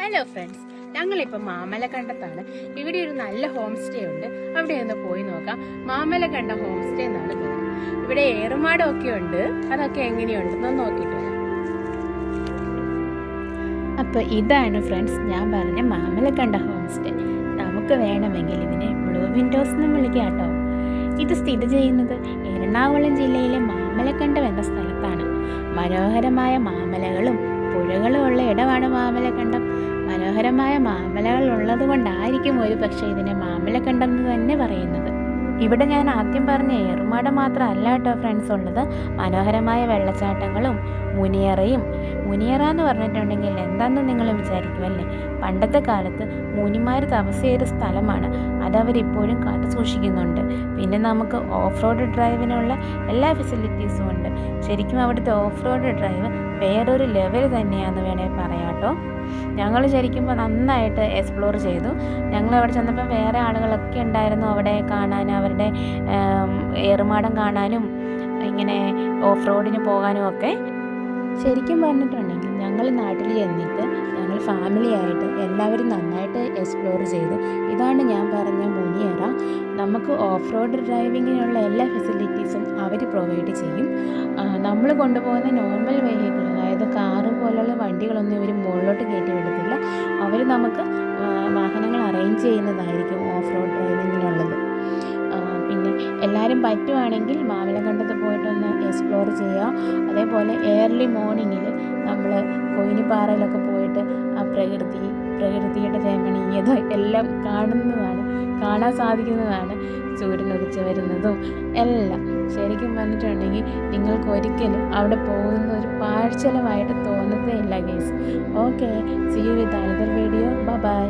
Hello friends, ഞങ്ങളിപ്പോൾ മാമലക്കണ്ടത്താണ്. ഇവിടെ ഒരു നല്ല ഹോം സ്റ്റേ ഉണ്ട്. അവിടെ ഒന്ന് പോയി നോക്കാം. മാമലക്കണ്ട ഹോം സ്റ്റേ എന്നാണ് പേര്. ഇവിടെ ഏറുമാടമൊക്കെ ഉണ്ട്. അതൊക്കെ എങ്ങനെയുണ്ടെന്ന് നോക്കിയിട്ട് വരാം. അപ്പോൾ ഇതാണ് ഫ്രണ്ട്സ് ഞാൻ പറഞ്ഞ മാമലക്കണ്ട ഹോം സ്റ്റേ. നമുക്ക് വേണമെങ്കിൽ ഇതിനെ ബ്ലൂ വിൻഡോസ് എന്ന് വിളിക്കാം കേട്ടോ. ഇത് സ്ഥിതി ചെയ്യുന്നത് എറണാകുളം ജില്ലയിലെ മാമലക്കണ്ടം എന്ന സ്ഥലത്താണ്. മനോഹരമായ മാമലകളും പുഴകളും ഉള്ള ഇടമാണ് മാമലക്കണ്ടം. മനോഹരമായ മാമലകൾ ഉള്ളത് കൊണ്ടായിരിക്കും ഒരു പക്ഷേ ഇതിനെ മാമലക്കണ്ടം എന്ന് തന്നെ പറയുന്നത്. ഇവിടെ ഞാൻ ആദ്യം പറഞ്ഞ ഏറുമാടം മാത്രമല്ല കേട്ടോ ഫ്രണ്ട്സ് ഉള്ളത്. മനോഹരമായ വെള്ളച്ചാട്ടങ്ങളും മുനിയറയും. മുനിയറ എന്ന് പറഞ്ഞിട്ടുണ്ടെങ്കിൽ എന്താണെന്ന് നിങ്ങൾ വിചാരിക്കുമല്ലേ? പണ്ടത്തെ കാലത്ത് മുനിമാർ തപസ് ചെയ്ത സ്ഥലമാണ്. അതവരിപ്പോഴും കാത്തു സൂക്ഷിക്കുന്നുണ്ട്. പിന്നെ നമുക്ക് ഓഫ് റോഡ് ഡ്രൈവിനുള്ള എല്ലാ ഫെസിലിറ്റീസും ഉണ്ട്. ശരിക്കും അവിടുത്തെ ഓഫ് റോഡ് ഡ്രൈവ് വേറൊരു ലെവൽ തന്നെയാണെന്ന് വേണേൽ പറയാം കേട്ടോ. ഞങ്ങൾ ശരിക്കും നന്നായിട്ട് എക്സ്പ്ലോർ ചെയ്തു. ഞങ്ങൾ അവിടെ ചെന്നപ്പോൾ വേറെ ആളുകളൊക്കെ ഉണ്ടായിരുന്നു അവിടെ കാണാൻ, അവരുടെ ഏറുമാടം കാണാനും ഇങ്ങനെ ഓഫ് റോഡിന് പോകാനും ഒക്കെ. ശരിക്കും പറഞ്ഞിട്ടുണ്ടെങ്കിൽ ഞങ്ങൾ നാട്ടിൽ ചെന്നിട്ട് ഞങ്ങൾ ഫാമിലിയായിട്ട് എല്ലാവരും നന്നായിട്ട് എക്സ്പ്ലോർ ചെയ്തു. ഇതാണ് ഞാൻ പറഞ്ഞ മുനിയറ. നമുക്ക് ഓഫ് റോഡ് ഡ്രൈവിങ്ങിനുള്ള എല്ലാ ഫെസിലിറ്റീസും അവർ പ്രൊവൈഡ് ചെയ്യും. നമ്മൾ കൊണ്ടുപോകുന്ന നോർമൽ വെഹിക്കിൾ, അതായത് കാറ് പോലുള്ള വണ്ടികളൊന്നും ഇവർ മുകളിലോട്ട് കയറ്റി വിടത്തില്ല. അവർ നമുക്ക് വാഹനങ്ങൾ അറേഞ്ച് ചെയ്യുന്നതായിരിക്കും ഓഫ് റോഡ് ഡ്രൈവിങ്ങിനുള്ളത്. പിന്നെ എല്ലാവരും പറ്റുവാണെങ്കിൽ മാമലക്കണ്ടത്ത് പോയിട്ടൊന്ന് എക്സ്പ്ലോർ ചെയ്യുക. അതേപോലെ ഏർലി മോർണിംഗിൽ നമ്മൾ കൊയിനിപ്പാറയിലൊക്കെ പോയിട്ട് ആ പ്രകൃതിയുടെ രമണീയത എല്ലാം കാണാൻ സാധിക്കുന്നതാണ്. സൂര്യൻ ഉദിച്ച് വരുന്നതും എല്ലാം ശരിക്കും പറഞ്ഞിട്ടുണ്ടെങ്കിൽ നിങ്ങൾക്ക് ഒരിക്കലും അവിടെ പോകുന്ന ഒരു പാഴ്ചലമായിട്ട് തോന്നത്തേ ഇല്ല guys. Okay, see you with another video. By.